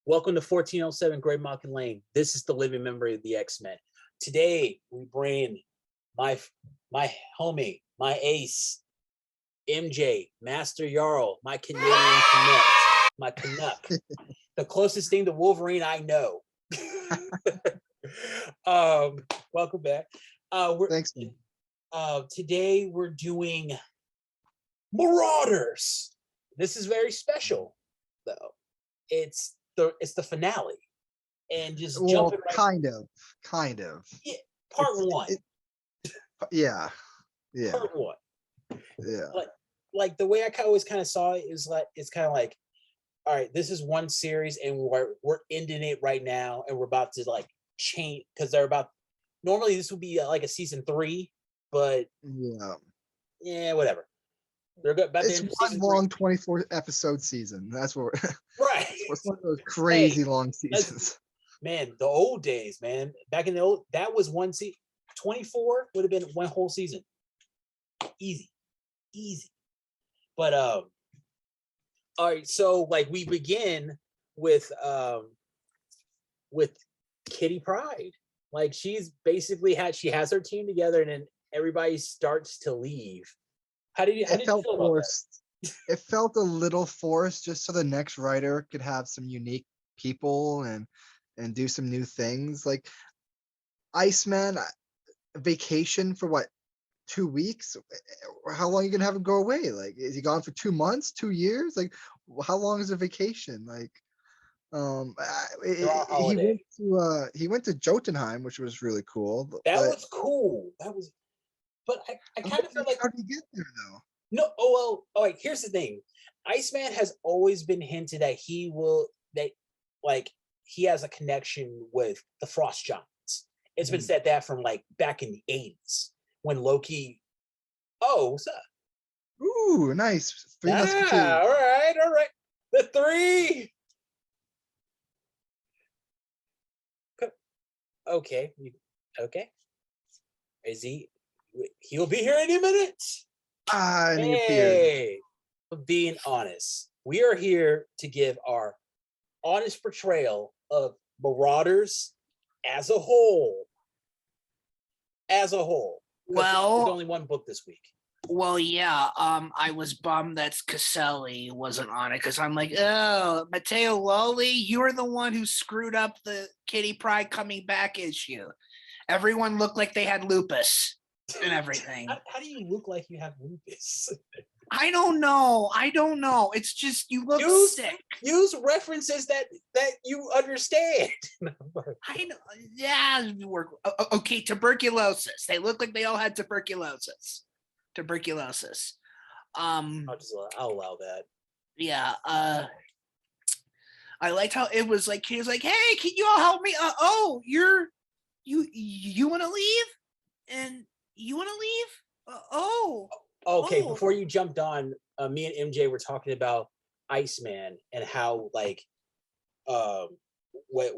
Welcome to 1407 Great Malkin Lane. This is the living memory of the X-Men. Today, we bring my homie, my ace, MJ, Master Jarl, my Canadian Canuck, my Canuck, the closest thing to Wolverine I know. Welcome back. Thanks, man. Today, we're doing Marauders. This is very special, though. It's the finale, and just jumping right. Kind of. Yeah, part one. Yeah. Part one. Yeah. Like the way I always kind of saw it is like it's kind of like, all right, this is one series, and we're ending it right now, and we're about to like change because they're about. Normally, this would be like a season 3, but yeah, whatever. They're good. It's one long 24 episode season. That's what. Right. It's one of those crazy long seasons. Man, the old days, man. Back in the old, that was one season. 24 would have been one whole season. Easy. But all right. So like we begin with Kitty Pryde. Like she's basically she has her team together, and then everybody starts to leave. How did you feel about that? It felt a little forced, just so the next writer could have some unique people and do some new things. Like Iceman, vacation for what, 2 weeks? How long are you gonna have him go away? Like, is he gone for 2 months, 2 years? Like, how long is a vacation? Like, he went to Jotunheim, which was really cool. That was cool. But I kind of feel like, how did he get there though? No, all right, here's the thing. Iceman has always been hinted that he has a connection with the Frost Giants. It's been said that from like back in the 80s when Loki. Oh, what's up? Ooh, nice. 3 Musketeers. All right. The 3. Okay. Is he? He'll be here any minute. Hey, being honest, we are here to give our honest portrayal of Marauders as a whole. Well, there's only one book this week. Well, yeah. I was bummed that Caselli wasn't on it because I'm like, oh, Matteo Lolli, you were the one who screwed up the Kitty Pryde coming back issue. Everyone looked like they had lupus and everything. How do you look like you have lupus? I don't know. It's just you look sick. Use references that you understand. I know. Yeah. Okay. Tuberculosis. They look like they all had tuberculosis. I'll allow that. Yeah. I liked how it was like he was like, "Hey, can you all help me? You want to leave? And you want to leave? Okay, before you jumped on, me and MJ were talking about Iceman and how like what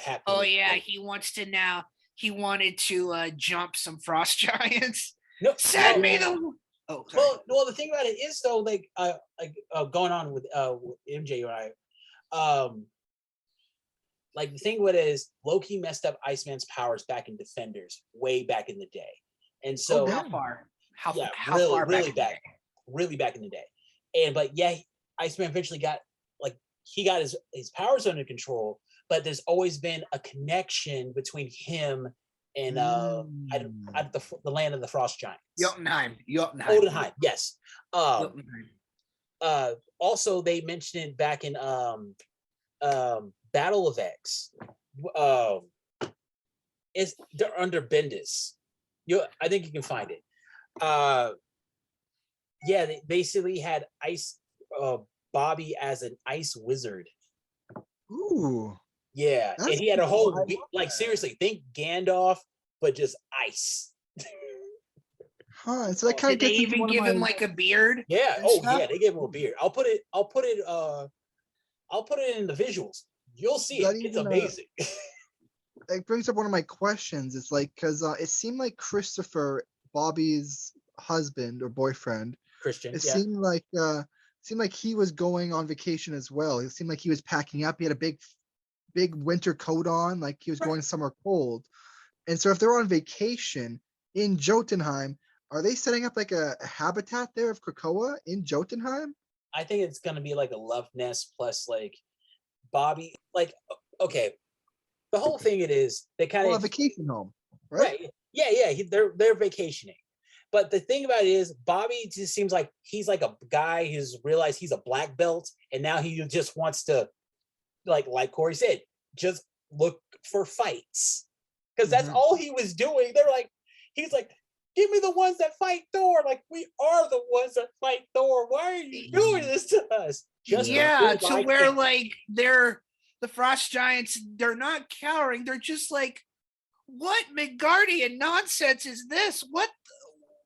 happened. Oh yeah, he wanted to jump some frost giants. No, send me the. Oh, sorry. Well, the thing about it is though, like going on with MJ and I, like the thing with it is Loki messed up Iceman's powers back in Defenders way back in the day, and so how far? How really back in the day, but Iceman eventually got his powers under control, but there's always been a connection between him and the land of the Frost Giants. Jotunheim, yes. Also, they mentioned it back in Battle of X. They're under Bendis. I think you can find it. They basically had Bobby as an ice wizard. Ooh. Yeah, and he had a whole seriously, think Gandalf, but just ice. So that kind of did they even give him like a beard? Yeah. Yeah, they gave him a beard. I'll put it in the visuals. You'll see it. It's amazing. It brings up one of my questions. It's like because it seemed like Christopher, Bobby's husband or boyfriend, Christian. Seemed like seemed like he was going on vacation as well. It seemed like he was packing up. He had a big winter coat on, like he was Right. going somewhere cold. And so if they're on vacation in Jotunheim, are they setting up like a habitat there of Krakoa in Jotunheim? I think it's gonna be like a love nest plus like Bobby. Like, okay, the whole thing it is they kind Well, a of vacation home, right? right. Yeah, yeah, they're vacationing. But the thing about it is, Bobby just seems like he's like a guy who's realized he's a black belt, and now he just wants to, like Cory said, just look for fights because that's Mhm. all he was doing. They're like, he's like, give me the ones that fight Thor. Like we are the ones that fight Thor. Why are you doing this to us? Just to Yeah, prove to I where can't. like they're the Frost Giants, they're not cowering. They're just like, what Midgardian nonsense is this? What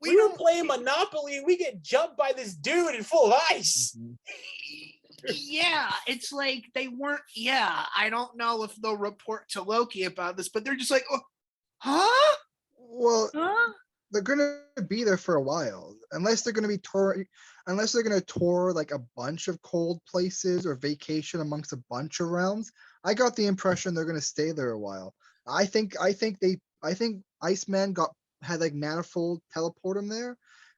We were playing Monopoly and we get jumped by this dude in full of ice. Mhm. Yeah, it's like they weren't. Yeah, I don't know if they'll report to Loki about this, but they're just like, oh, huh? Well, Huh? they're gonna be there for a while, unless they're gonna be touring, unless they're gonna tour like a bunch of cold places or vacation amongst a bunch of realms. I got the impression they're gonna stay there a while. I think Iceman had like Manifold teleport him there,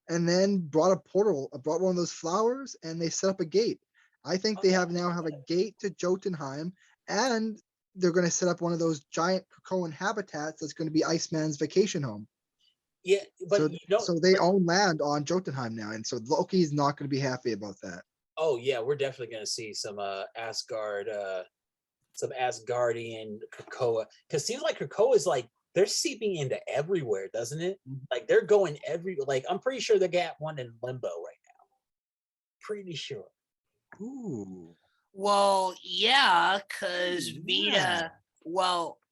and then brought one of those flowers, and they set up a gate. I think they now have a gate to Jotunheim, and they're gonna set up one of those giant Krakoan habitats that's gonna be Iceman's vacation home. Yeah, but So you know, so they own land on Jotunheim now, and so Loki's not going to be happy about that. oh yeah, we're definitely gonna see some Asgardian Krakoa, because seems like Krakoa is like they're seeping into everywhere, doesn't it? Like they're going like I'm pretty sure they got one in Limbo right now. Pretty sure. Ooh. Well, yeah, because Yeah.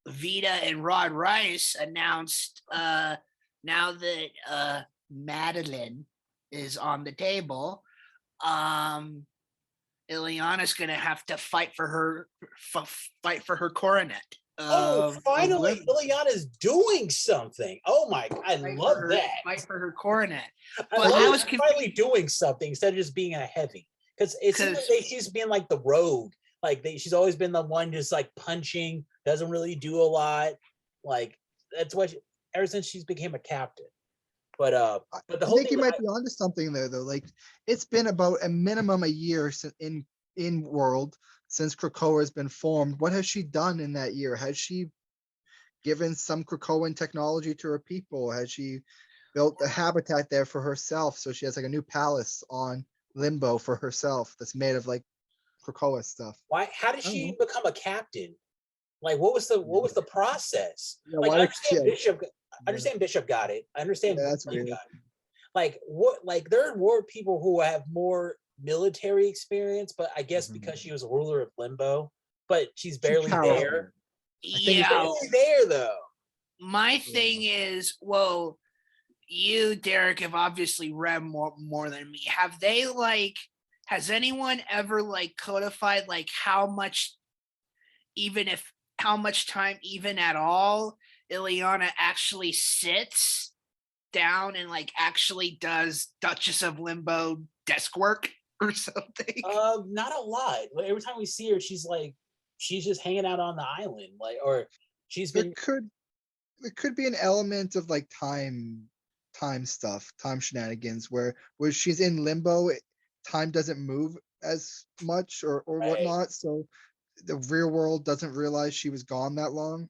Vita and Rod Rice announced now that Madeline is on the table, Ileana's gonna have to fight for her coronet. Oh, Of finally, Limbo. Ileana's doing something. Oh my, I love that. Fight for her coronet. I But love I that was she's finally doing something instead of just being a heavy. Because it seems like she's been like the rogue. Like she's always been the one just like punching, doesn't really do a lot. Like that's what ever since she's became a captain. But the I whole think thing you might be onto something there, though. Like it's been about a minimum a year in world since Krakoa has been formed. What has she done in that year? Has she given some Krakoan technology to her people? Has she built a habitat there for herself so she has like a new palace on Limbo for herself that's made of like Krakoa stuff? why? How did I don't she know. become a captain? Like what was the process? Yeah, Like why I did understand yeah, Bishop. I yeah, understand Bishop got it. I yeah, understand that's Blade weird. got it. Like what? Like there are more people who have more military experience, but I guess because she was a ruler of Limbo, but she's barely powerful. there. I think it's yeah, Barely there though. my thing is, well, you, Derek, have obviously read more than me. Have they like? Has anyone ever like codified like how much, even if how much time, even at all, Ileana actually sits down and like actually does Duchess of Limbo desk work or something? Not a lot. Like, every time we see her, she's just hanging out on the island, like, or she's there been. could be an element of like time stuff, time shenanigans where she's in limbo, time doesn't move as much or Right. whatnot, so the real world doesn't realize she was gone that long.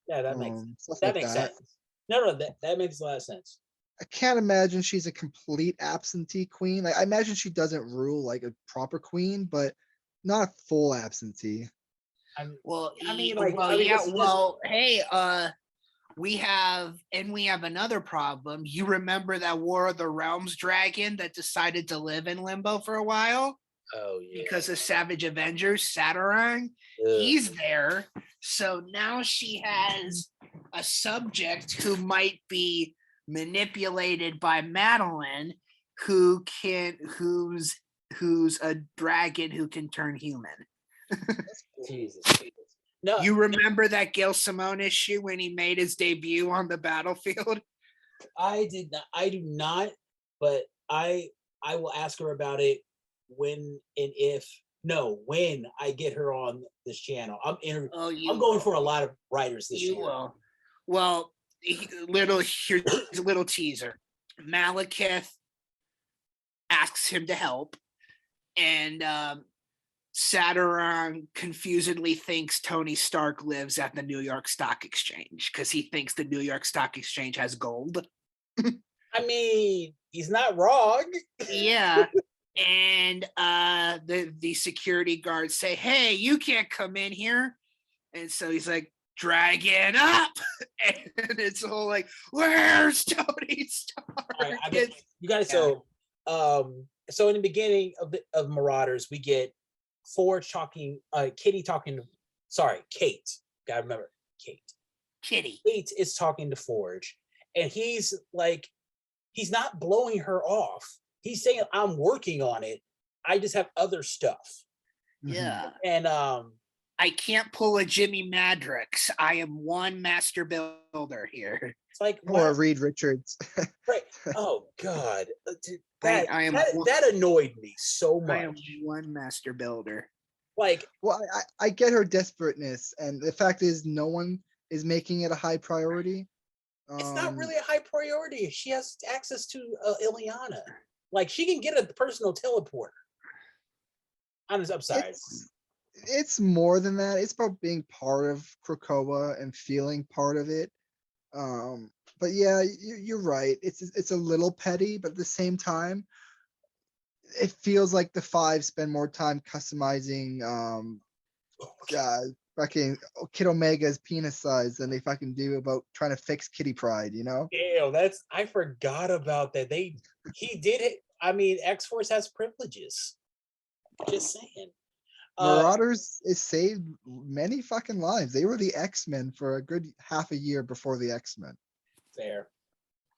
Yeah, that makes Stuff that like makes that. sense. No, that makes a lot of sense. I can't imagine she's a complete absentee queen. Like I imagine she doesn't rule like a proper queen, but not a full absentee. Well, this is just hey, we have another problem. You remember that War of the Realms dragon that decided to live in Limbo for a while oh yeah. because of Savage Avengers, Saturang? Ugh. He's there. So now she has a subject who might be manipulated by Madeline, who's a dragon who can turn human. Jesus. No, You remember that Gail Simone issue when he made his debut on the battlefield? I did not. I do not. But I will ask her about it when and if no when I get her on this channel. Oh, I'm going for a lot of writers this You year. will. Well, here's a little teaser. Malekith asks him to help, and Saturn confusedly thinks Tony Stark lives at the New York Stock Exchange because he thinks the New York Stock Exchange has gold. I mean, he's not wrong. Yeah. And the security guards say, "Hey, you can't come in here." And so he's like, "Dragon up!" And it's all like, "Where's Tony Stark?" All right, you guys. So in the beginning of Marauders, we get Forge talking, Kitty talking. Sorry, Kate. Gotta remember, Kate. Kitty. Kate is talking to Forge, and he's like, he's not blowing her off. He's saying, "I'm working on it. I just have other stuff." Yeah. And I can't pull a Jimi Madrox. I am one master builder here. it's like, Or wow, Reed Richards. right? Oh God, dude, I am that annoyed me so I am much. one master builder. Like, Well, I get her desperateness, and the fact is, no one is making it a high priority. it's not really a high priority. She has access to Ileana. Like, she can get a personal teleporter. I'm sorry. It's more than that. It's about being part of Krakoa and feeling part of it. But yeah, you're right. It's a little petty, but at the same time, it feels like the five spend more time customizing fucking Kid Omega's penis size than they fucking do about trying to fix Kitty Pride, you know? Damn, I forgot about that. He did it. I mean, X-Force has privileges. Just saying. Marauders is saved many fucking lives. They were the X-Men for a good half a year before the X-Men. Fair.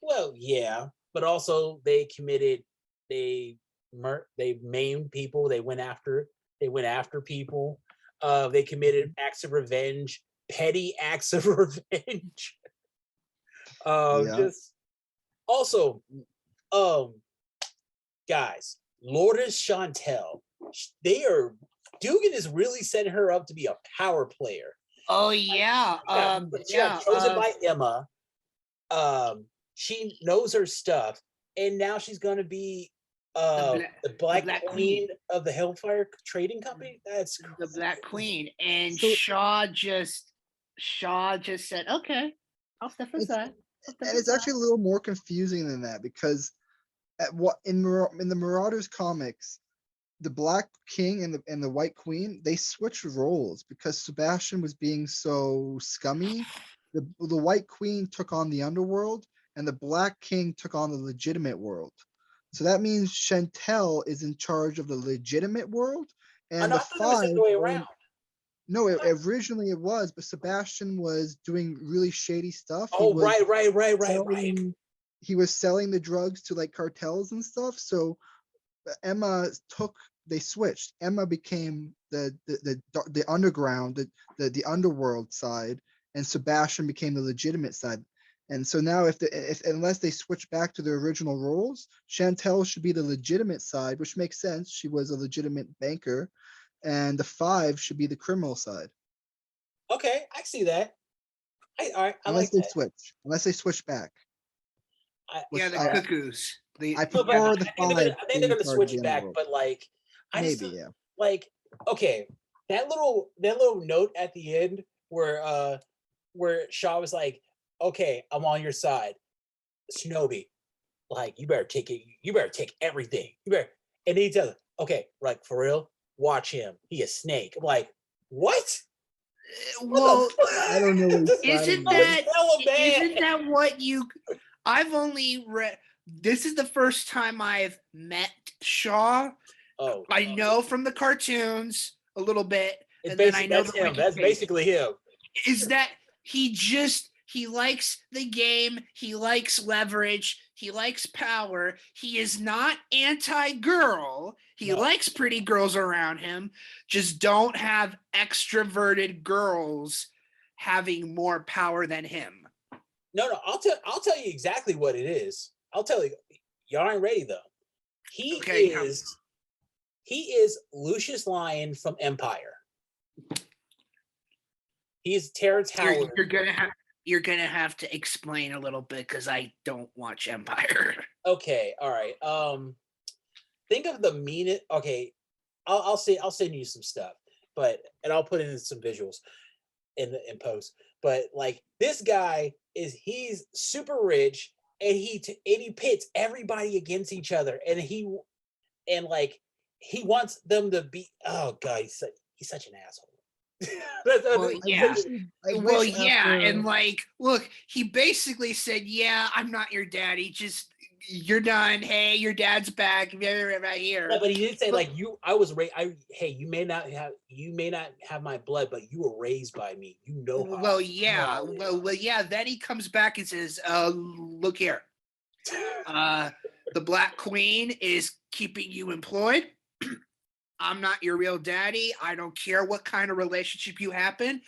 Well, yeah, but also they maimed people. They went after people. They committed acts of revenge, petty acts of revenge. Yeah. Just also, guys, Lourdes Chantel, Dugan is really setting her up to be a power player. Oh yeah. She got chosen by Emma. She knows her stuff, and now she's gonna be the Black Queen of the Hellfire Trading Company. That's the Black Queen. And So- Shaw just said, "Okay, I'll step aside." And it's actually a little more confusing than that, because in the Marauders comics, the Black King and the White Queen, they switched roles because Sebastian was being so scummy. The White Queen took on the underworld, and the Black King took on the legitimate world. So that means Chantel is in charge of the legitimate world, and the I thought it was the five. other way around. No, originally it was, but Sebastian was doing really shady stuff. Oh, right. He was selling the drugs to like cartels and stuff. So they switched. Emma became the underground, the underworld side, and Sebastian became the legitimate side. And so now, unless they switch back to their original roles, Chantel should be the legitimate side, which makes sense. She was a legitimate banker, and the five should be the criminal side. Okay, I see that. Unless they switch back. The cuckoos. I prefer the five. I think they're gonna switch back, but like, like, okay, that little note at the end where Shaw was like, "Okay, I'm on your side, Shinobi. Like, you better take it. You better take everything. You better." And he tells, "Okay, like for real, watch him. He a snake." I'm like, "What?" Well, I don't know. Isn't that what you? I've only read. This is the first time I've met Shaw. Oh, I know from the cartoons a little bit, and then I know that's him. That's basically him. Is that he likes the game, he likes leverage, he likes power. He is not anti-girl. He likes pretty girls around him. Just don't have extroverted girls having more power than him. No, I'll tell you exactly what it is. I'll tell you. Y'all ain't ready though. He is He is Lucius Lyon from Empire. He's Terrence Howard. You're gonna have to explain a little bit because I don't watch Empire. Okay, all right. Think of the meanest. Okay, I'll send you some stuff, and I'll put in some visuals in post. But like this guy he's super rich, and he pits everybody against each other, and he wants them to be. Oh god, he's such an asshole. Well, yeah. I Well, wish yeah, after- and like, look, he basically said, "Yeah, I'm not your daddy. Just you're done. Hey, your dad's back. Right here." Yeah, but he did say like I was raised. Hey, you may not have my blood, but you were raised by me. You know how. Well, yeah. Well, yeah. Then he comes back and says, look here. The Black Queen is keeping you employed. I'm not your real daddy. I don't care what kind of relationship you happen,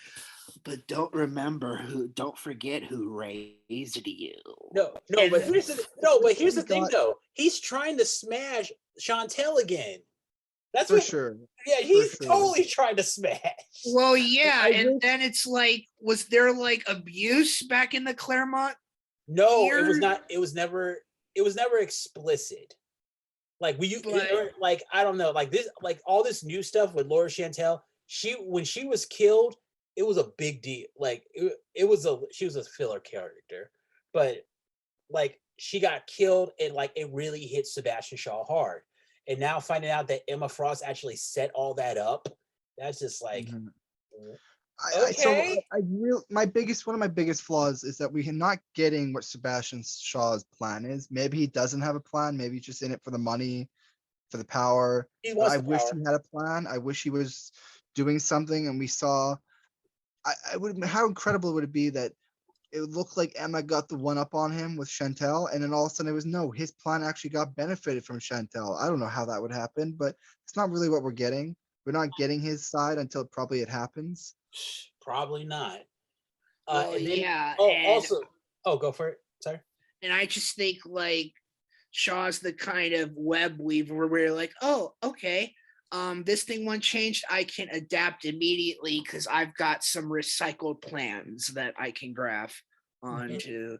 but don't forget who raised you. No, but here's the thing though. He's trying to smash Chantel again. That's for what. sure. Yeah, he's totally trying to smash. Well, yeah, and wish- then it's like, was there like abuse back in the Claremont? No, it was Here- not. It was never explicit. Like like I don't know, like this, like all this new stuff with Laura Chantel. When she was killed, it was a big deal. Like she was a filler character, but like she got killed, and like it really hit Sebastian Shaw hard. And now finding out that Emma Frost actually set all that up, that's just like. Mhm. Okay. One of my biggest flaws is that we're not getting what Sebastian Shaw's plan is. Maybe he doesn't have a plan. Maybe he's just in it for the money, for the power. He But wants I the wish power. he had a plan. I wish he was doing something, and we saw. How incredible would it be that it looked like Emma got the one up on him with Chantel, and then all of a sudden it was no, his plan actually got benefited from Chantel. I don't know how that would happen, but it's not really what we're getting. We're not getting his side until probably it happens. Probably not. Well, And then, yeah. go for it. Sorry. And I just think like Shaw's the kind of web weaver where we're like, oh, okay, this thing one changed, I can adapt immediately because I've got some recycled plans that I can graph onto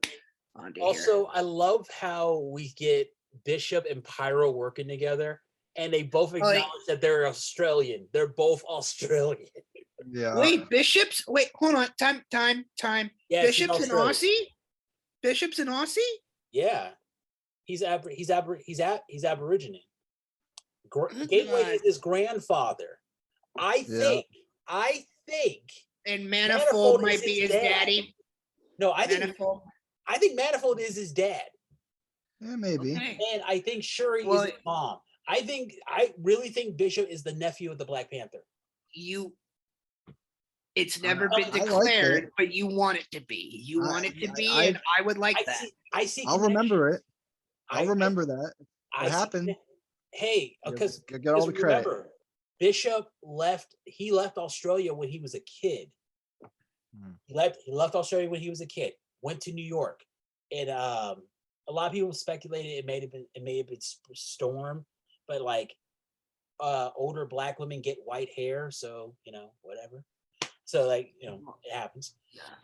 Also, here. I love how we get Bishop and Pyro working together, and they both acknowledge that they're Australian. They're both Australian. Yeah. Wait, Bishops? Wait, hold on. Time. Yes, Bishops and Australian. Aussie? Bishops and Aussie? Yeah, he's Aborigine. Good Gateway God. is his grandfather. I think. And Manifold Manifold might is be his his dad. daddy. No, I think Manifold. Manifold is his dad, Yeah, maybe. Okay. and I think Shuri Well, is his mom. I really think Bishop is the nephew of the Black Panther. It's never I been like it. declared, but you want it to be. You want it to be, and I would like that. I see. I'll remember it. I- I'll remember that. I What see- happened? Hey, because Get all the credit. remember, Bishop left. He left Australia when he was a kid. He left Australia when he was a kid. Went to New York, and a lot of people speculated it may have been Storm, but like older Black women get white hair, so whatever. So like it happens.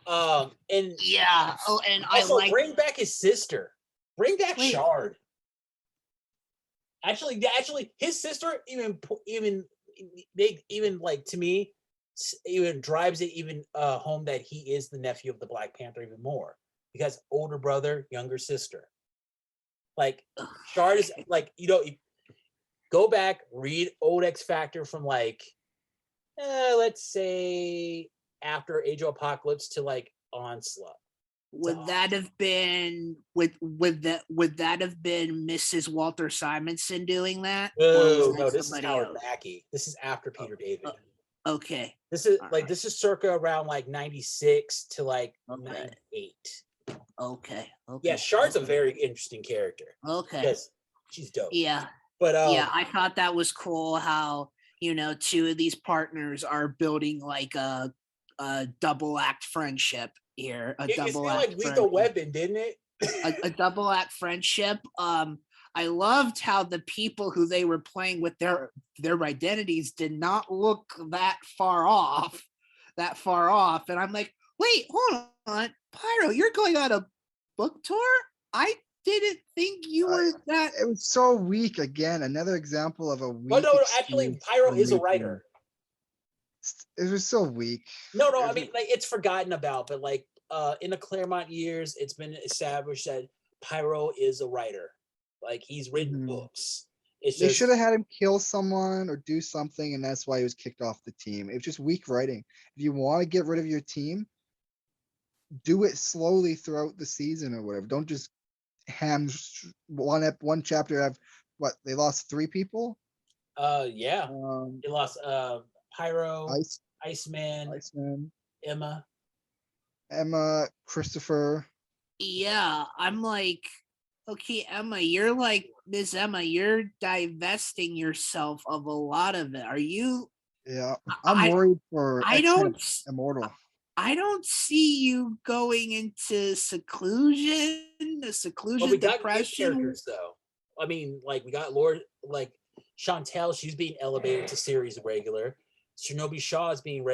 And Yeah. Oh, and also I like. bring back his sister. Bring back Wait. Shard. Actually, his sister even like to me even drives it even home that he is the nephew of the Black Panther even more, because older brother, younger sister. Like Shard is like go back, read old X Factor from like let's say after Age of Apocalypse to like Onslaught. Would that have been Mrs. Walter Simonson doing that? Or was Oh that no, this is somebody Howard else? Mackey. This is after Peter David. Okay. This is Alright. this is circa around like 96 to like Okay. 98. Okay. Yeah, Shard's a very interesting character. Okay. Yes, she's dope. Yeah. But Yeah, I thought that was cool how, two of these partners are building like a double act friendship here. A it double feel act like Lethal Weapon, didn't it? a double act friendship. I loved how the people who they were playing with their identities did not look that far off. And I'm like, wait, hold on, Pyro, you're going on a book tour? I didn't think you were that. It was so weak. Again, another example of a weak. Well, no, actually, Pyro is a writer. It was so weak. No, I mean, like, it's forgotten about, but like in the Claremont years, it's been established that Pyro is a writer. Like, he's written books. They should have had him kill someone or do something, and that's why he was kicked off the team. It was just weak writing. If you want to get rid of your team, do it slowly throughout the season or whatever. Don't just one chapter have what they lost 3 people. Yeah, they lost Pyro, Iceman, Emma, Christopher. Yeah, I'm like, okay, Emma, you're like Miss Emma, you're divesting yourself of a lot of it. Are you? Yeah, I'm worried for X-Men Immortal. I don't see you going into seclusion, we got depression. characters, though. I mean, like, we got Lord, like Chantel, she's being elevated to series regular. Shinobi Shaw is being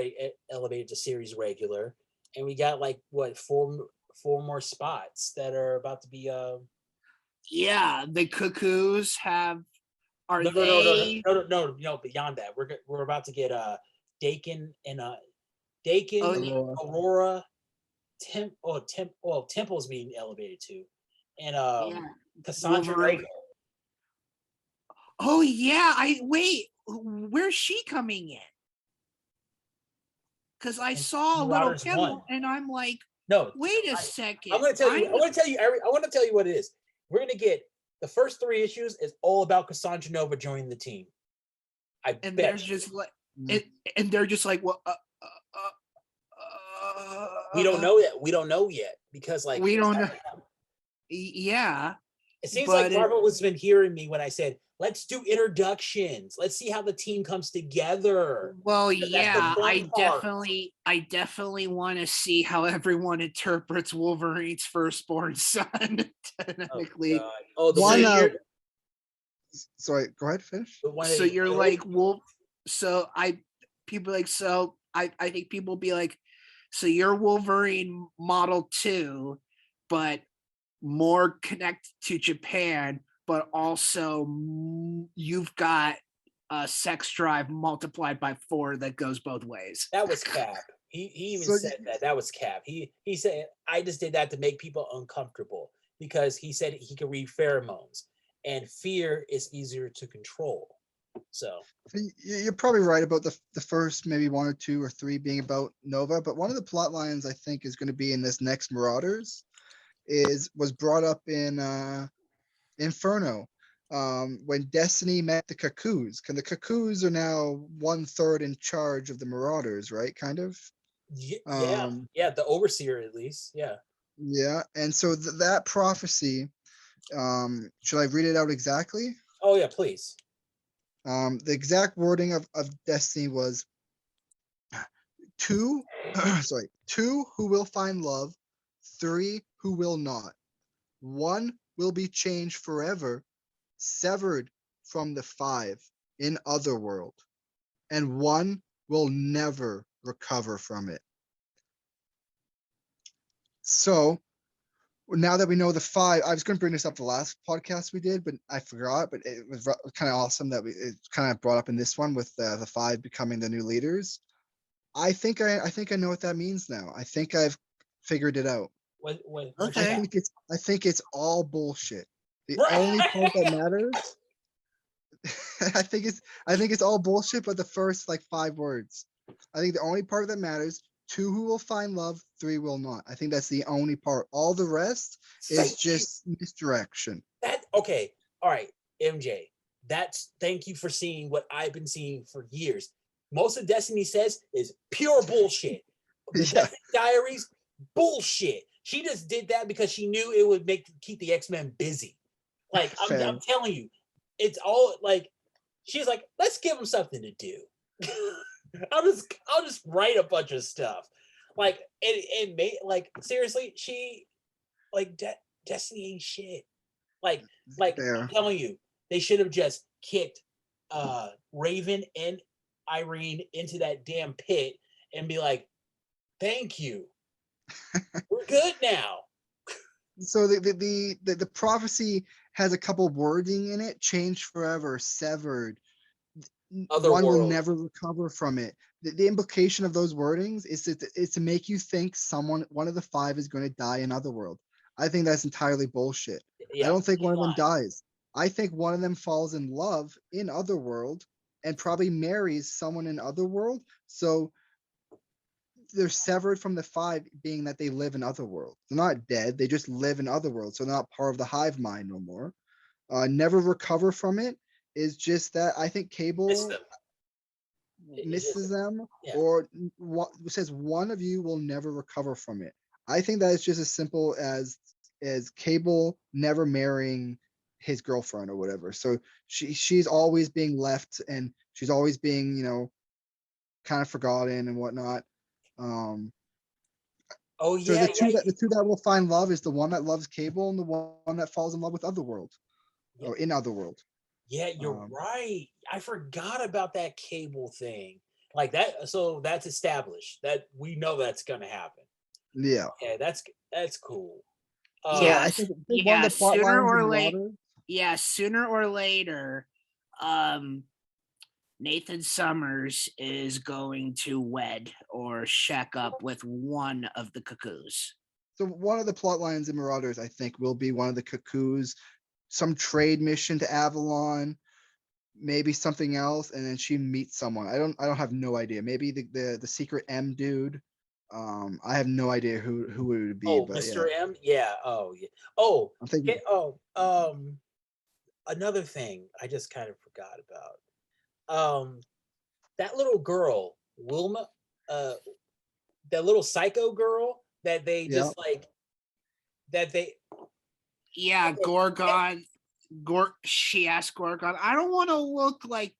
elevated to series regular, and we got like what 4 more spots that are about to be. Yeah, the Cuckoos have. Are no, they? No. Beyond that, we're about to get Dakin and Aurora, Temple's being elevated too, and Cassandra Nova. Oh yeah, where's she coming in? Because I saw a little Kendall, and I'm like, no, wait a second. I'm going to tell you. I want to tell you what it is. We're going to get the first 3 issues is all about Cassandra Nova joining the team. They're just like, well, we don't know that. We don't know yet because like we don't know. Yeah, it seems like Marvel has been hearing me when I said, let's do introductions. Let's see how the team comes together. Well, yeah, I definitely want to see how everyone interprets Wolverine's firstborn son. Technically, sorry, go ahead, finish. So you're like Wolf. So I think people be like, so you're Wolverine Model 2, but more connected to Japan, but also you've got a sex drive multiplied by 4 that goes both ways. That was Cap. He even said that. That was Cap. He said, I just did that to make people uncomfortable because he said he could read pheromones and fear is easier to control. So you're probably right about the first maybe 1 or 2 or 3 being about Nova, but one of the plot lines I think is going to be in this next Marauders was brought up in Inferno when Destiny met the Cuckoos. The Cuckoos are now 1/3 in charge of the Marauders, right? Kind of. Yeah, the overseer at least. Yeah, and so that prophecy. Should I read it out exactly? Oh yeah, please. The exact wording of Destiny was 2 who will find love, 3 who will not, 1 will be changed forever, severed from the 5 in Otherworld, and 1 will never recover from it. So now that we know the 5, I was going to bring this up the last podcast we did, but I forgot. But it was kind of awesome that it kind of brought up in this one with the 5 becoming the new leaders. I think I know what that means now. I think I've figured it out. Okay. I think it's all bullshit. The only part that matters. I think it's all bullshit, but the first like 5 words. I think the only part that matters. 2 who will find love, 3 will not. I think that's the only part. All the rest is just misdirection. Okay. All right, MJ. Thank you for seeing what I've been seeing for years. Most of Destiny says is pure bullshit. The Destiny Diaries, bullshit. She just did that because she knew it would keep the X-Men busy. Like I'm telling you, it's all like she's like, let's give them something to do. I'll just write a bunch of stuff. Like it made like seriously, she like Destiny ain't shit. Like I'm Fair. telling you, they should have just kicked Raven and Irene into that damn pit and be like, "Thank you, we're good now." So the prophecy has a couple wording in it: changed forever, severed. Other One will world. never recover from it. The implication of those wordings is to make you think one of the five is going to die in Otherworld. I think that's entirely bullshit. I Yeah, don't think one of them lie. dies. I think one of them falls in love in Otherworld and probably marries someone in Otherworld. So they're severed from the five, being that they live in Otherworld. They're not dead. They just live in Otherworld. So they're not part of the hive mind no more. Never recover from it is just that I think It's Cable them. It's misses just, them, yeah. or says one of you will never recover from it. I think that is just as simple as Cable never marrying his girlfriend or whatever. So she's always being left, and she's always being kind of forgotten and whatnot. Um, Oh so yeah, the two that will find love is the one that loves Cable and the one that falls in love with Otherworld, yeah, or in Otherworld. yeah. You're Um, right. I forgot about that Cable thing. Like that. So that's established. That we know that's gonna happen. yeah. Yeah, that's cool. So I Yes, think one of yeah, the plot sooner lines in or late. Marauders. Yeah, sooner or later, um, Nathan Summers is going to wed or shack up with one of the cuckoos. So one of the plot lines in Marauders, I think, will be one of the cuckoos, some trade mission to Avalon, maybe something else, and then she meets someone. I don't have no idea. Maybe the secret M dude. I have no idea who it would be, Oh, but yeah, Mr. M. Yeah. Oh yeah. Oh. I'm thinking. Oh. Another thing I just kind of forgot about. That little girl, Wilma. Uh, that little psycho girl that they Yeah, just like that they. Yeah, Okay, Gorgon. She asked Gorgon, "I don't want to look like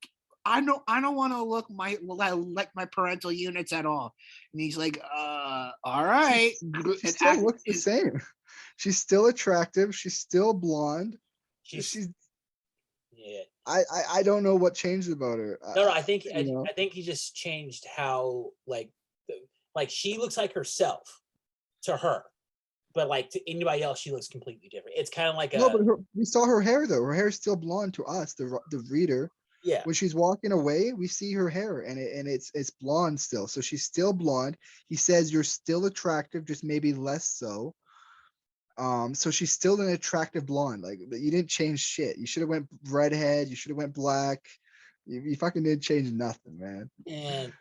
I don't want to look like my parental units at all." And he's like, all right." she And still looks the same. She's still attractive. She's still blonde. she's She's. yeah. I don't know what changed about her. No, I think You know. I think he just changed how like she looks like herself to her, but like to anybody else, she looks completely different. It's kind of like No, a but we saw her hair though. Her hair is still blonde to us, the reader. yeah. When she's walking away, we see her hair, and it's blonde still. So she's still blonde. He says you're still attractive, just maybe less so. So she's still an attractive blonde. Like you didn't change shit. You should have went redhead. You should have went black. You fucking didn't change nothing, man. and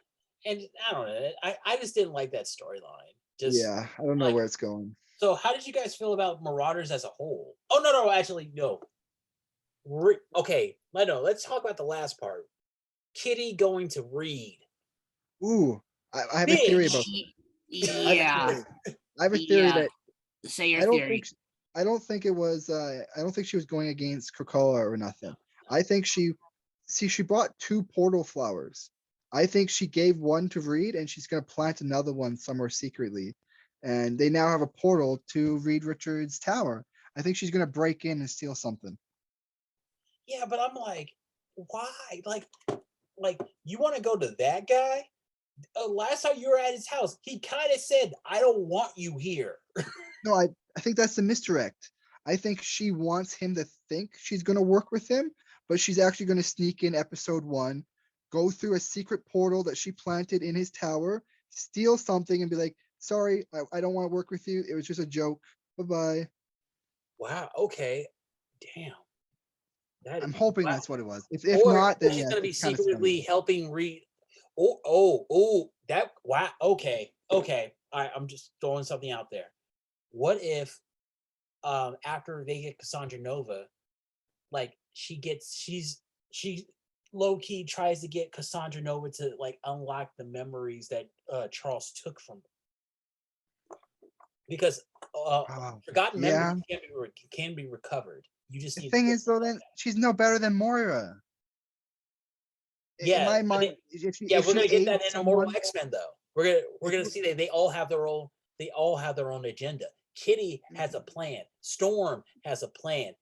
and I don't know. I just didn't like that storyline. Just Yeah, I don't know like where it's going. so. How did you guys feel about Marauders as a whole? Oh no, actually no. Okay, no. Let's talk about the last part. Kitty going to read. Ooh, I have a theory about Bitch. that. I have a Yeah, theory. I have a theory yeah. that Say your I don't theory. think I don't think it was I don't think she was going against Krakoa or nothing. I think she brought two portal flowers. I think she gave one to Reed and she's gonna plant another one somewhere secretly. And they now have a portal to Reed Richards' tower. I think she's gonna break in and steal something. Yeah, but I'm like, why? Like you want to go to that guy? Last time you were at his house, he kind of said, "I don't want you here." No, I think that's the misdirect. I think she wants him to think she's gonna work with him, but she's actually gonna sneak in episode one, go through a secret portal that she planted in his tower, steal something, and be like, "Sorry, I don't want to work with you. It was just a joke. Bye bye." Wow. Okay. Damn. That I'm hoping wow. that's what it was. If Or not, then she's yes, gonna be it's kind of funny. secretly helping Reed. Oh, that wow. Okay. All right, I'm just throwing something out there. What if after they get Cassandra Nova, like she low key tries to get Cassandra Nova to like unlock the memories that Charles took from her. Because Oh, forgotten memories yeah. can be recovered. You just The need to thing get is, though, something like then that. she's no better than Moira. In Yeah, my but mind, yeah, if we're she gonna get that aids in Immortal someone, X-Men though. We're gonna see that they all have their own agenda. Kitty has a plan. Storm has a plan.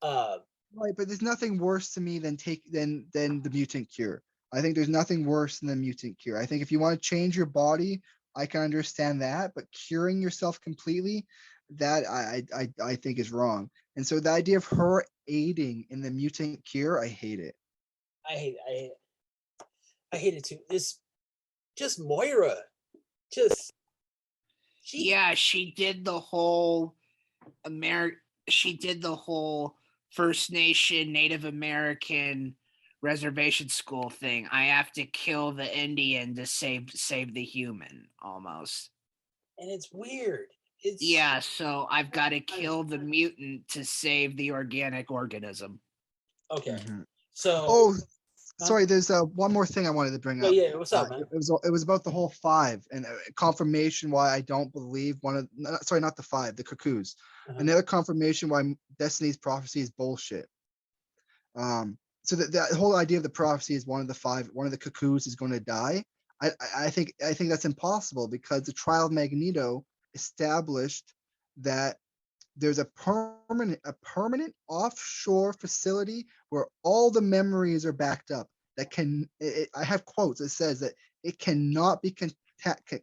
Uh, Right, but there's nothing worse to me than the mutant cure. I think there's nothing worse than the mutant cure. I think if you want to change your body, I can understand that, but curing yourself completely, that I think is wrong. And so the idea of her aiding in the mutant cure, I hate it. I hate I hate it too. This just Moira, just she. Yeah, she did the whole she did the whole First Nation Native American reservation school thing. I have to kill the Indian to save the human almost. And it's weird. It's Yeah, so I've got to kill the mutant to save the organic organism. okay. Mhm. So Oh, huh? sorry. There's one more thing I wanted to bring Yeah, up. yeah. What's up, man? It was about the whole five and confirmation why I don't believe sorry, not the five, the cuckoos. Uh-huh. Another confirmation why Destiny's prophecy is bullshit. So that whole idea of the prophecy is one of the cuckoos is going to die. I think that's impossible because the trial of Magneto established that there's a permanent offshore facility where all the memories are backed up. That can I have quotes that says that it cannot be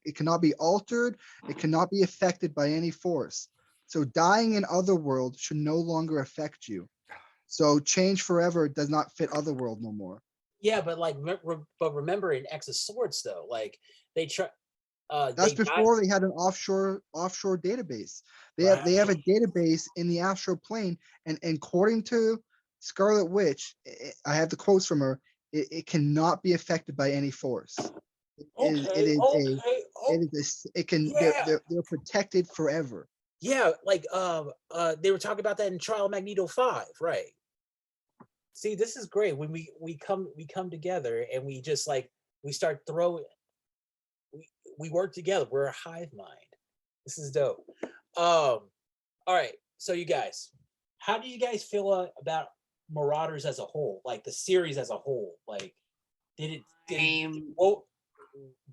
it cannot be altered, it cannot be affected by any force. So dying in Otherworld should no longer affect you. So change forever does not fit Otherworld no more. Yeah, but like, but remember in X of Swords though, like they try. That's They got before they had an offshore database. They have a right. database in the astral plane, and according to Scarlet Witch, I have the quotes from her. It cannot be affected by any force. Okay, okay. Oh, It can yeah, they're protected forever. yeah. Like, they were talking about that in Trial of Magneto 5, right? See, this is great when we come together and we just like we start throwing we work together. We're a hive mind. This is dope. All right. So you guys, how do you guys feel about Marauders as a whole? Like the series as a whole? Like, did it I'm what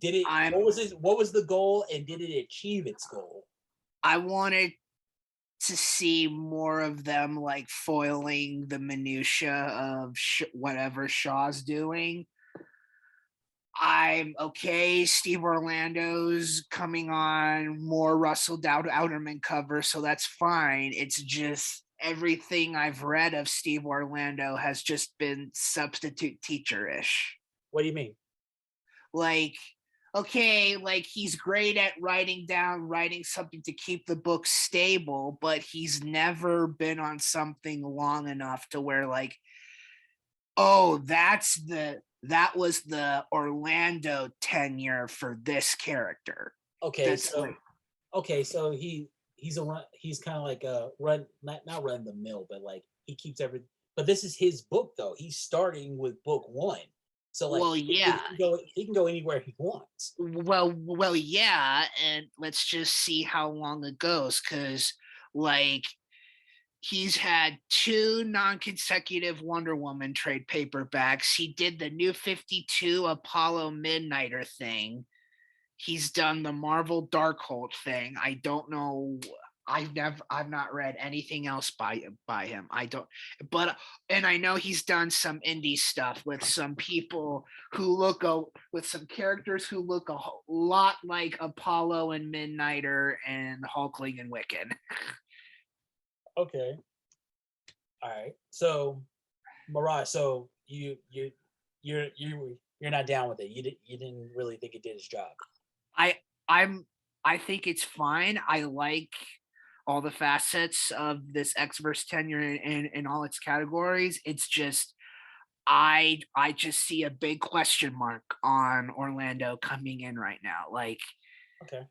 did it I'm what was the goal and did it achieve its goal? I wanted to see more of them like foiling the minutia of whatever Shaw's doing. I'm okay. Steve Orlando's coming on more Russell Dowd Outerman cover, so that's fine. It's just everything I've read of Steve Orlando has just been substitute teacher-ish. What do you mean? Like, okay, like he's great at writing something to keep the book stable, but he's never been on something long enough to where like, oh, that was the Orlando tenure for this character. Okay, That's so like, he's kind of like a run not run the mill, but like he keeps every. But this is his book though. He's starting with book one, so like well, yeah. he can go anywhere he wants. Well, yeah, and let's just see how long it goes, because like he's had two non-consecutive Wonder Woman trade paperbacks. He did the New 52 Apollo Midnighter thing. He's done the Marvel Darkhold thing. I don't know. I've not read anything else by him. I don't, but and I know he's done some indie stuff with some people who with some characters who look a lot like Apollo and Midnighter and Hulkling and Wiccan. Okay, all right. So Mirage, so you're not down with it. You didn't really think it did its job. I I'm I think it's fine. I like all the facets of this Xverse tenure in all its categories. It's just I just see a big question mark on Orlando coming in right now. Like, Okay.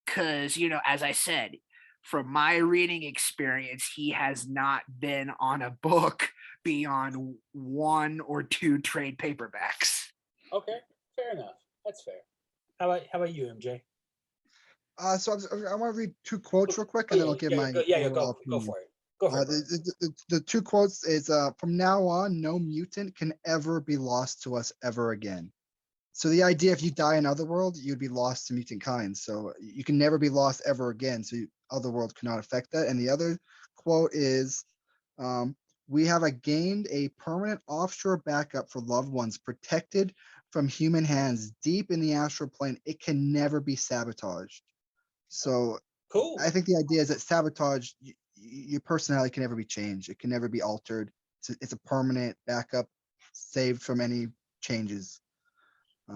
because as I said, from my reading experience, he has not been on a book beyond one or two trade paperbacks. Okay. Fair enough. That's fair. How about you, MJ? So I want to read two quotes real quick, Oh and yeah, then I'll give yeah, my yeah. overall Go opinion. for it. Go for it. Bro. The two quotes is from now on, no mutant can ever be lost to us ever again. So the idea, if you die in Otherworld, you'd be lost to mutant kind. So you can never be lost ever again. So Otherworld cannot affect that. And the other quote is, We have gained a permanent offshore backup for loved ones protected from human hands deep in the astral plane. It can never be sabotaged. So Cool. I think the idea is that sabotage, your personality can never be changed. It can never be altered. It's a permanent backup, saved from any changes.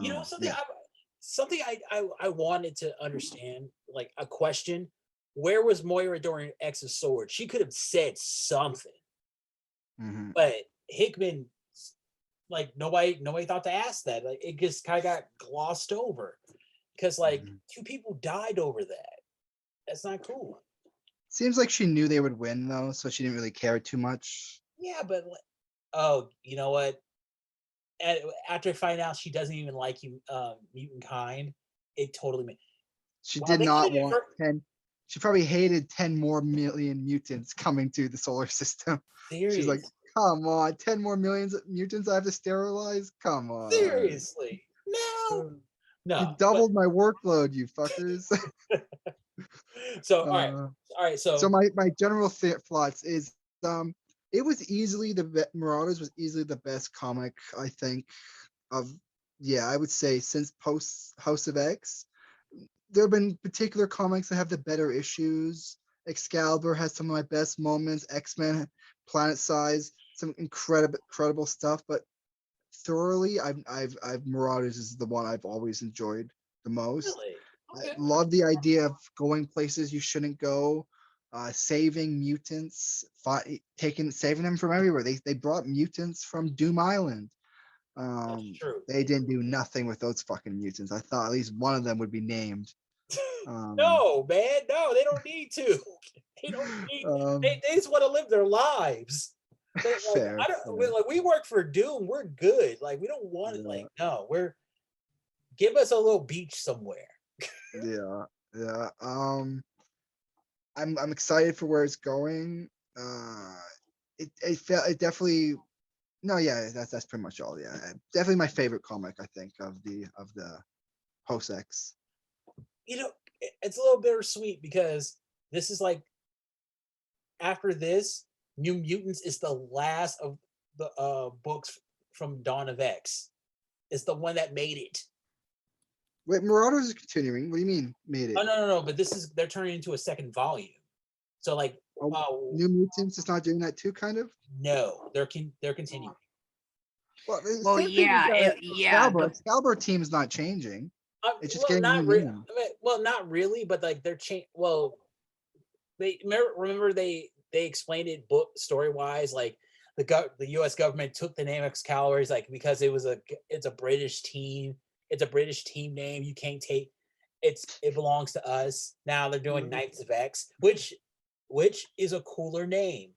You know something? Yeah. I wanted to understand, like a question. Where was Moira during X's sword? She could have said something, Mhm. but Hickman, like nobody thought to ask that. Like it just kind of got glossed over because like Mhm. two people died over that. That's not cool. Seems like she knew they would win though, so she didn't really care too much. Yeah, but oh, you know what? After I find out she doesn't even like you, mutant kind, it totally made. She Wow, did they could not have want 10. She probably hated 10 more million mutants coming to the solar system. She's like, serious. come on, 10 more millions of mutants I have to sterilize? Come on. Seriously, no, You no. But doubled my workload, you fuckers. so Uh, all right. so So my general thoughts is um it was easily Marauders was easily the best comic, I think, of, yeah, I would say since post House of X. There have been particular comics that have the better issues. Excalibur has some of my best moments. X-Men, Planet Size, some incredible stuff. But thoroughly, I've Marauders is the one I've always enjoyed the most. really, I okay. love the idea of going places you shouldn't go, saving mutants, saving them from everywhere. They brought mutants from Doom Island. That's Um, true. they didn't do nothing with those fucking mutants. I thought at least one of them would be named. Um, No, man, no, they don't need to. They don't need. um, They just want to live their lives. Like fair, I don't fair. like we work for Doom. We're good. Like we don't want it. Yeah, Like no, we're give us a little beach somewhere. yeah, yeah. I'm excited for where it's going. It definitely, no, yeah, that's pretty much all. Yeah, definitely my favorite comic, I think, of the post X. You know, it's a little bittersweet because this is like after this, New Mutants is the last of the books from Dawn of X. It's the one that made it. Wait, Marauders is continuing. What do you mean made Oh it? no, but this is they're turning into a second volume. So like, Oh, uh, New Mutants is not doing that too, kind of. no, they're continuing. Well, the Well, same thing with yeah, yeah. Excalibur. Excalibur team's not changing. It's just Well, getting a not new name. well, not really, but like they're change. Well, they remember they explained it book story wise, like the U.S. government took the name Excalibur like because it's a British team, it's a British team name. You can't take it belongs to us. Now they're doing Knights of X, which is a cooler name.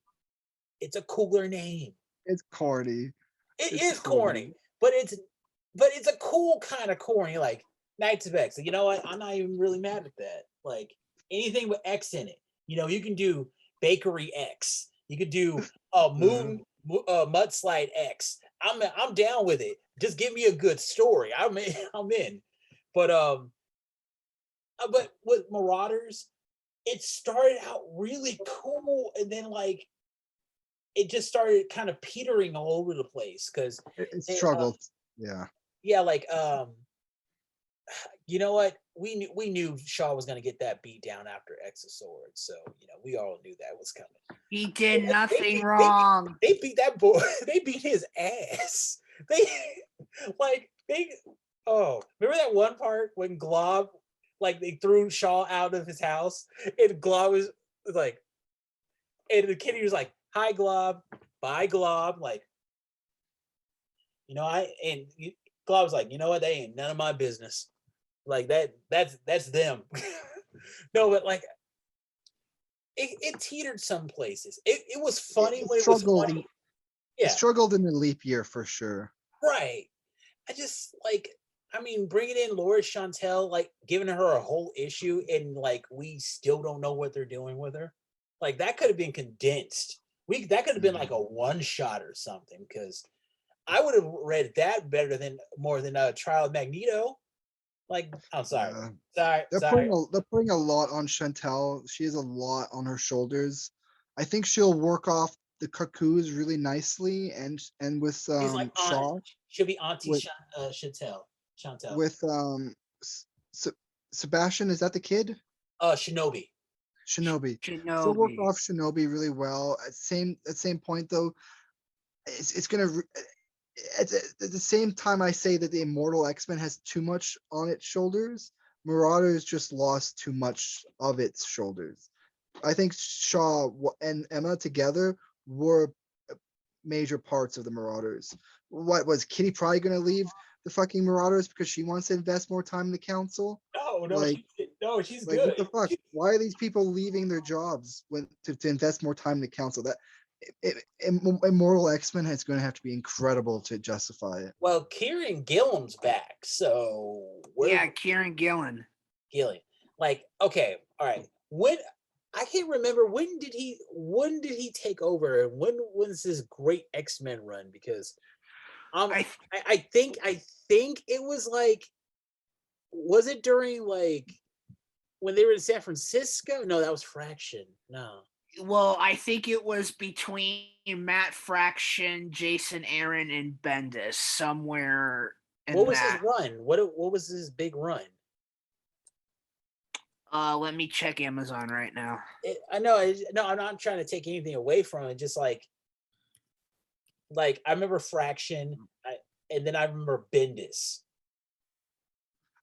It's a cooler name. It's corny. It It's is corny, corny. but it's a cool kind of corny, like Knights of X. You know what? I'm not even really mad at that. Like anything with X in it. You know, you can do Bakery X. You could do Uh, Mudslide X. I'm down with it. Just give me a good story. I'm in. I'm in. But but with Marauders, it started out really cool, and then like it just started kind of petering all over the place because it struggled. Yeah. yeah, like you know what? We knew Shaw was going to get that beat down after X of Swords, so you know we all knew that was coming. He did They nothing beat, wrong. they beat that boy. They beat his ass. They like they. Oh, remember that one part when Glob, like they threw Shaw out of his house, and Glob was like, and the kitty was like, "Hi, Glob, bye, Glob." Like, you know, Glob was like, "You know what? They ain't none of my business." Like that's them. No, but like it teetered some places. It was funny It when it was struggled. funny. It Yeah, struggled in the leap year for sure. right. I just like I mean bringing in Laura Chantel, like giving her a whole issue and like we still don't know what they're doing with her. Like that could have been condensed. That could have been like a one shot or something because I would have read that better than more than Trial of Magneto. Like I'm sorry. Yeah. Sorry. They're putting a lot on Chantel. She has a lot on her shoulders. I think she'll work off the cuckoos really nicely, and with She's like Shaw, she'll be Auntie with Chantel. Chantel. with S- S- Sebastian, is that the kid? Shinobi. Shinobi. She'll work Shinobi. off Shinobi really well. At same point though, it's gonna at the same time I say that the Immortal X-Men has too much on its shoulders, Marauders just lost too much of its shoulders. I think Shaw and Emma together were major parts of the Marauders. What was Kitty Pryde gonna leave the fucking Marauders because she wants to invest more time in the council? No, Like, she's like good. what the fuck? Why are these people leaving their jobs when to invest more time in the council? That Immortal X-Men is going to have to be incredible to justify it. Well, Kieran Gillen's back, so Yeah, Kieran Gillen. Gillen. Like, okay, all right. When I can't remember when did he take over and when was his great X-Men run? Because I I think it was like, was it during like when they were in San Francisco? No, that was Fraction. No. well, I think it was between Matt Fraction, Jason Aaron, and Bendis somewhere in What was his that. run? What was his big run? Let me check Amazon right now. I know. No, I'm not trying to take anything away from it. Just like I remember Fraction, and then I remember Bendis.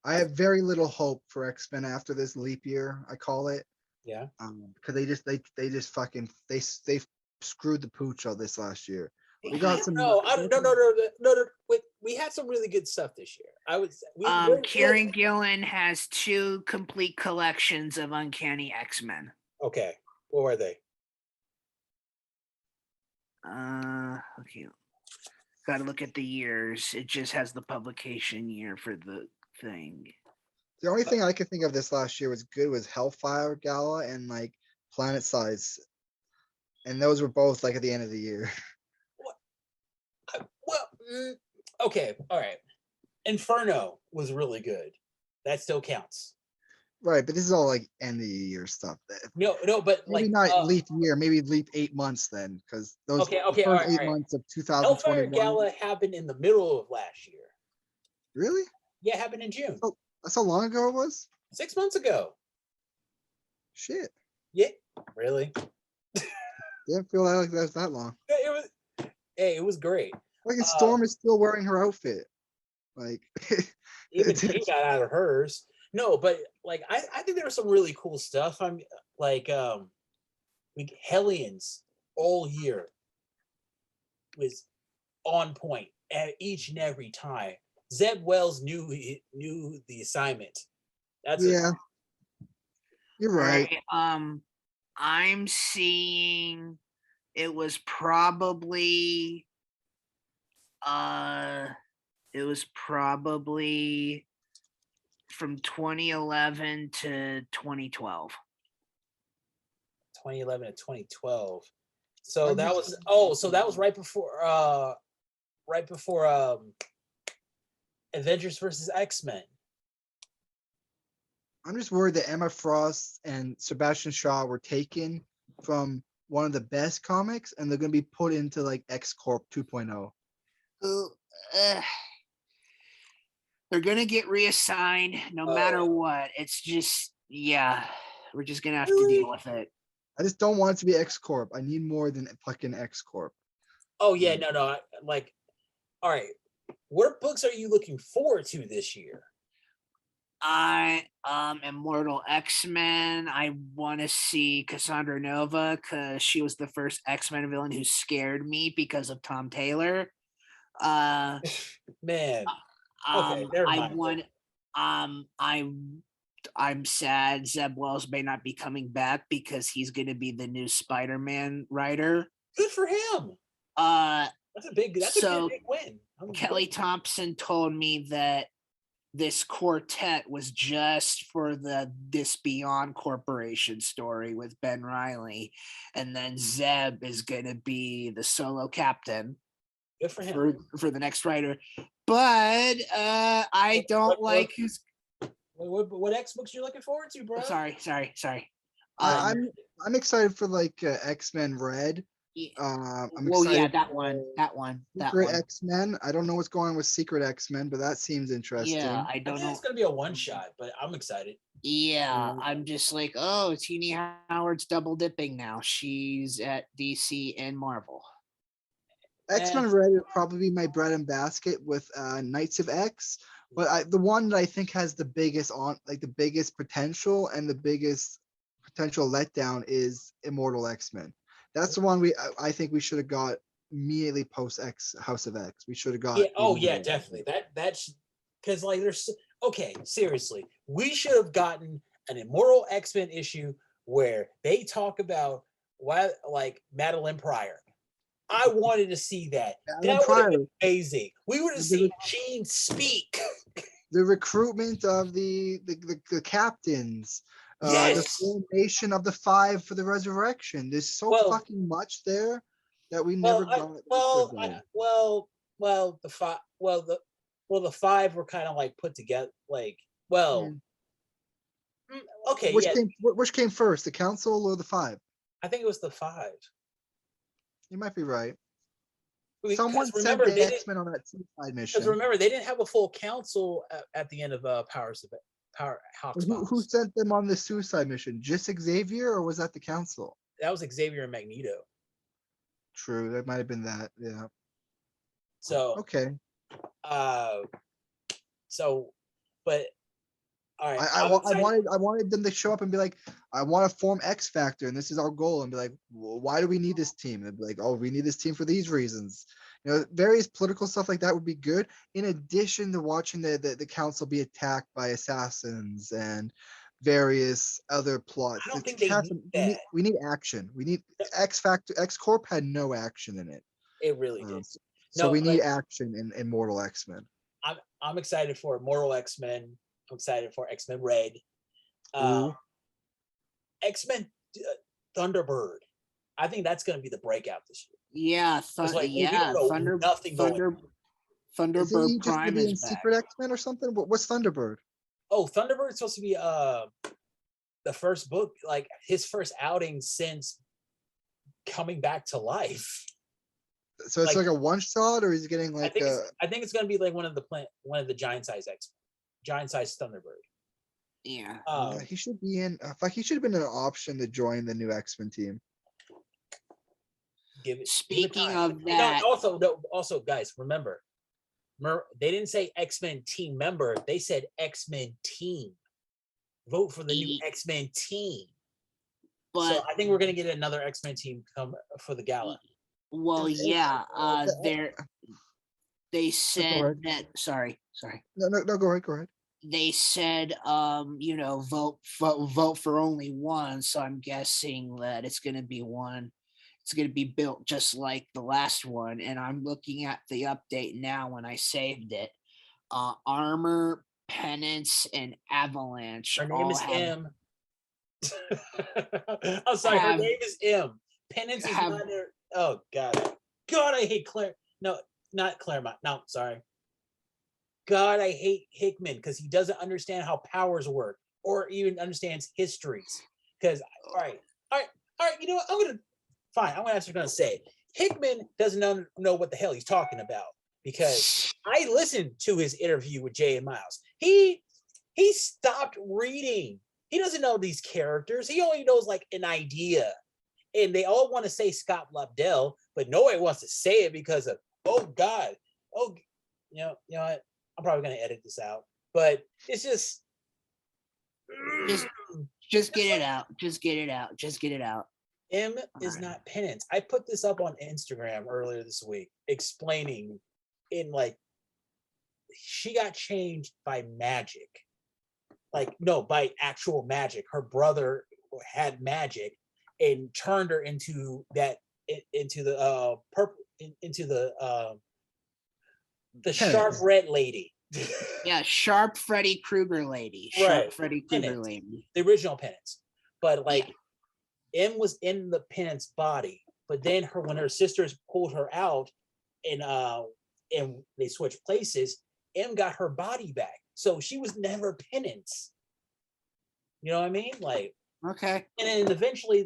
I have very little hope for X-Men after this leap year, I call it. Yeah. Because they just fucking they screwed the pooch all this last year. We I got don't some. know. No. Wait, we had some really good stuff this year. I would. Kieran Gillen has 2 complete collections of Uncanny X-Men. Okay. What were they? Okay. Got to look at the years. It just has the publication year for the thing. The only thing I could think of this last year was good was Hellfire Gala and like Planet Size, and those were both like at the end of the year. Well, okay. All right. Inferno was really good. That still counts. Right, but this is all like end of the year stuff. No, but Maybe like not leap year, maybe leap 8 months then, because those okay, the all first right, 8 months of Hellfire 2021. Gala happened in the middle of last year. Really? Yeah, it happened in June. Oh, that's how long ago it was? 6 months ago. Shit. Yeah, really? Didn't feel like that was that long. It was. Hey, it was great. Like Storm is still wearing her outfit. Like even she got out of hers. No, but like I think there was some really cool stuff. I'm like Hellions all year was on point at each and every time. Zeb Wells knew the assignment. That's yeah. You're right. I'm seeing it was probably from 2011 to 2012. 2011 to 2012. So I'm that just- was so that was right before Avengers versus X-Men. I'm just worried that Emma Frost and Sebastian Shaw were taken from one of the best comics and they're gonna be put into like X Corp 2.0. They're gonna get reassigned no matter what. It's just we're just gonna have to deal with it. I just don't want it to be X Corp. I need more than fucking X Corp. Oh yeah, no. Like, all right. What books are you looking forward to this year? Immortal X-Men. I want to see Cassandra Nova because she was the first X-Men villain who scared me because of Tom Taylor. Man. Okay, never mind. I'm sad Zeb Wells may not be coming back because he's going to be the new Spider-Man writer. Good for him. That's a big win. Kelly Thompson told me that this quartet was just for this Beyond Corporation story with Ben Reilly, and then Zeb is gonna be the solo captain. Good for him. For the next writer. But I don't like his. What X books you looking forward to, bro? Sorry. I'm excited for like X-Men Red I'm Well, yeah, excited. that one. Secret X-Men. I don't know what's going on with Secret X-Men, but that seems Yeah, interesting. I I don't think know. it's gonna be a one shot, but I'm excited. Yeah, I'm just like, oh, Teeny Howard's double dipping now. She's at DC and Marvel. X-Men Red would probably be my bread and basket with Knights of X, but the one that I think has the biggest the biggest potential and the biggest potential letdown is Immortal X-Men. That's the one I think we should have got immediately post X House of X. We should have got. Yeah. Oh yeah, definitely. That's because like there's okay. Seriously, we should have gotten an Immortal X-Men issue where they talk about why like Madeline Pryor. I wanted to see that. Madeline That would have Pryor. been amazing. We would have The- seen Jean speak. The recruitment of the captains, the Yes. formation of the five for the resurrection. There's so Well, fucking much there that we well, never I, got. well, I, well, the five, the five were kind of like put together. Like, well, okay, Which yeah. which came first, the council or the five? I think it was the five. You might be right. Because Someone sent remember, the X-Men on that suicide mission. Because remember, they didn't have a full council at the end of Power Hawks. Who sent them on the suicide mission? Just Xavier, or was that the council? That was Xavier and Magneto. True, that might have been that. Yeah. So okay. So, but all right. I wanted them to show up and be like, I want to form X Factor, and this is our goal, and be like, well, why do we need this team? And be like, oh, we need this team for these reasons. You know, various political stuff like that would be good. In addition to watching the council be attacked by assassins and various other plots. I don't think they need that. We need action. We need X Factor. X Corp had no action in it. It really did. So we need action in Immortal X-Men. I'm excited for Immortal X-Men. I'm excited for X-Men Red. X-Men Thunderbird. I think that's going to be the breakout this year. Yeah, Thunderbird Prime is back. Secret X-Men or something. What's Thunderbird? Oh, Thunderbird's supposed to be the first book, like his first outing since coming back to life. So it's like a one shot, or is he getting like? I think it's going to be like one of the giant size Thunderbird. Yeah. He should be in. He should have been an option to join the new X-Men team. Speaking of that, also, guys, remember, they didn't say X-Men team member. They said X-Men team. Vote for the new X-Men team. But so I think we're going to get another X-Men team come for the gala. Well, yeah. They said that. Sorry. No. Go ahead. They said, vote for only one. So I'm guessing that it's going to be one. It's going to be built just like the last one. And I'm looking at the update now when I saved it. Armor, Penance, and Avalanche. Her name is M. I'm sorry, her name is M. Penance is not her. Oh, God, I hate Claire. No, not Claremont. No, sorry. God, I hate Hickman because he doesn't understand how powers work or even understands histories. Because, all right. You know what? I'm actually going to say Hickman doesn't know what the hell he's talking about because I listened to his interview with Jay and Miles. He stopped reading. He doesn't know these characters. He only knows like an idea. And they all want to say Scott Lobdell, but nobody wants to say it because of, oh God. Oh, you know what? I'm probably going to edit this out, but it's just get it out. Just get it out. M is not Penance. I put this up on Instagram earlier this week explaining she got changed by magic. By actual magic. Her brother had magic and turned her into the sharp red lady. Yeah, sharp Freddy Krueger lady. Sharp Freddy Krueger lady. The original Penance. But M was in the Penance body, but then when her sisters pulled her out and they switched places, M got her body back. So she was never Penance. You know what I mean? Okay. And then eventually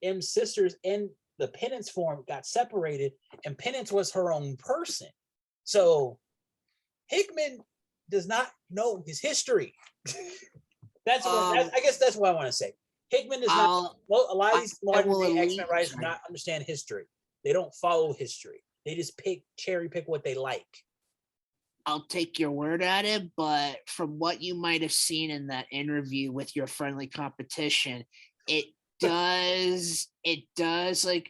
M's sisters and the Penance form got separated, and Penance was her own person. So Hickman does not know his history. I guess that's what I want to say. Hickman does not. Well, a lot of these modern day X-Men writers do not understand history. They don't follow history. They just cherry pick what they like. I'll take your word at it, but from what you might have seen in that interview with your friendly competition, it does like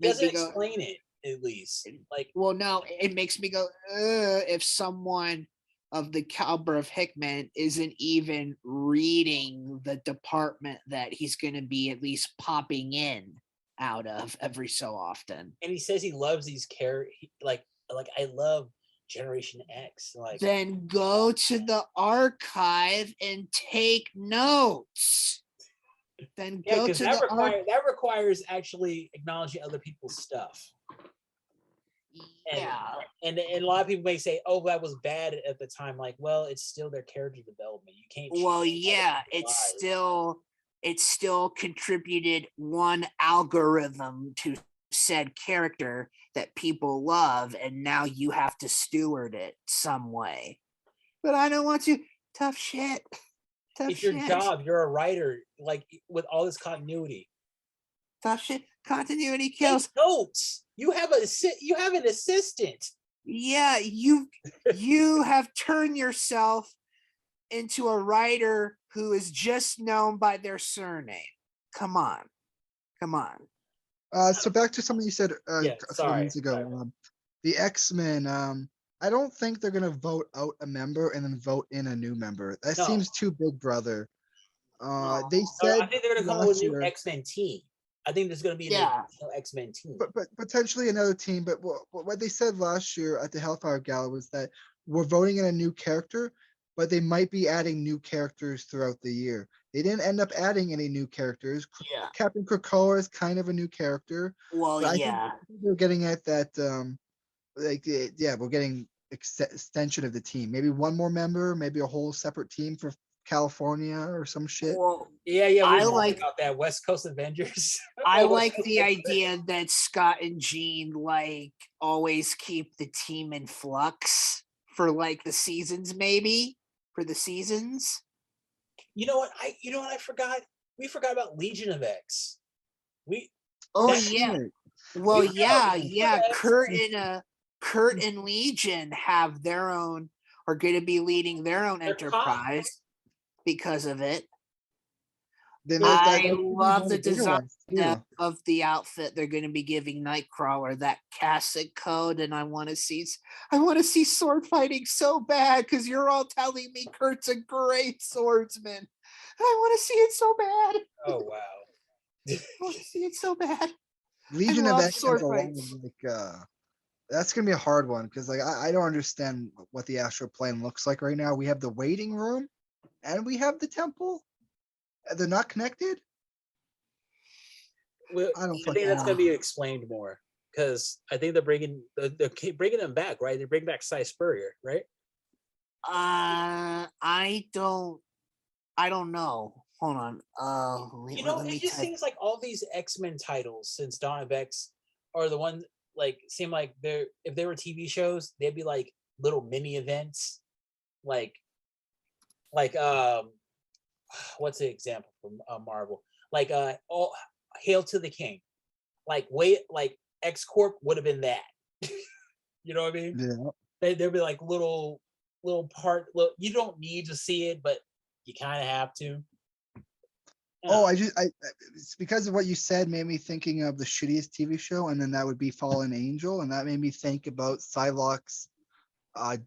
doesn't explain it, at least. Like, well, no, it makes me go, if someone of the caliber of Hickman isn't even reading the department that he's going to be at least popping in out of every so often. And he says he loves these characters. Like I love Generation X. Like, then go to the archive and take notes. Then go to that requires actually acknowledging other people's stuff. Yeah. And a lot of people may say, "Oh, that was bad at the time." Like, well, it's still their character development. You can't. Well, yeah, it's still contributed one algorithm to said character that people love, and now you have to steward it some way. But I don't want to. Tough shit. It's your job. You're a writer. Like, with all this continuity. Tough shit. Continuity kills. Take notes. You have an assistant. Yeah, you have turned yourself into a writer who is just known by their surname. Come on. So back to something you said a couple minutes ago. Sorry. The X-Men. I don't think they're gonna vote out a member and then vote in a new member. That seems too big brother. They said I think they're gonna come up with a new X-Men team. I think there's going to be an additional X-Men team. But potentially another team. But what they said last year at the Hellfire Gala was that we're voting in a new character, but they might be adding new characters throughout the year. They didn't end up adding any new characters. Yeah. Captain Krakoa is kind of a new character. Well, I think they're getting at that. We're getting extension of the team. Maybe one more member, maybe a whole separate team for California or some shit. Well, yeah. I like about that West Coast Avengers. I like the idea that Scott and Jean like always keep the team in flux for like the seasons, maybe for the seasons. You know what I forgot? We forgot about Legion of X. Kurt and Legion have their own, are going to be leading their own enterprise because of it. I love the design of the outfit they're going to be giving Nightcrawler, that casket code, and I want to see sword fighting so bad because you're all telling me Kurt's a great swordsman. I want to see it so bad. Oh wow! I want to see it so bad. Legion of X sword fights. That's gonna be a hard one because I don't understand what the astral plane looks like right now. We have the waiting room, and we have the temple. They're not connected. Well, I think that's gonna be explained more because I think they're bringing them back, right? They bring back Cy Spurrier, right? I don't know. Hold on. It just seems like all these X-Men titles since Dawn of X are the ones seem like if they were TV shows, they'd be like little mini events, like what's the example from Marvel? Like Hail to the King, like X Corp would have been that. You know what I mean? Yeah. There'd be like little part. You don't need to see it, but you kind of have to. It's because of what you said made me thinking of the shittiest TV show, and then that would be Fallen Angel, and that made me think about Psylocke's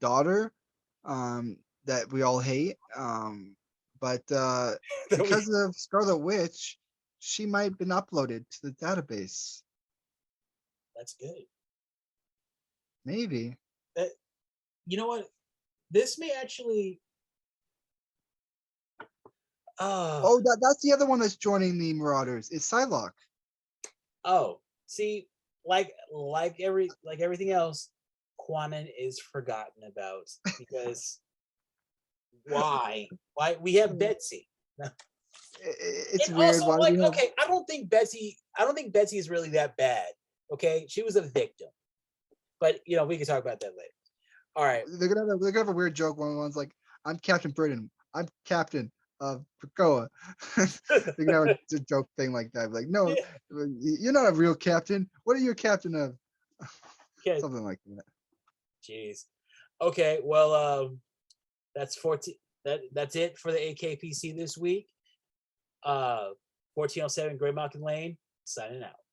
daughter, that we all hate. But because of Scarlet Witch, she might have been uploaded to the database. That's good. Maybe. You know what? This may actually. That's the other one that's joining the Marauders. It's Psylocke. Oh, see, like everything else, Quanon is forgotten about because why? Why we have Betsy? It's and weird. Also, I don't think Betsy I don't think Betsy is really that bad. Okay, she was a victim, but we can talk about that later. All right. They're gonna have a weird joke. One's like, "I'm Captain Britain. I'm Captain of Krakoa." They're gonna have a joke thing like that. Like, no, you're not a real captain. What are you a captain of? Okay. Something like that. Jeez. Okay. Well, that's 14. That's it for the AKPC this week. 1407 Great Mountain Lane, signing out.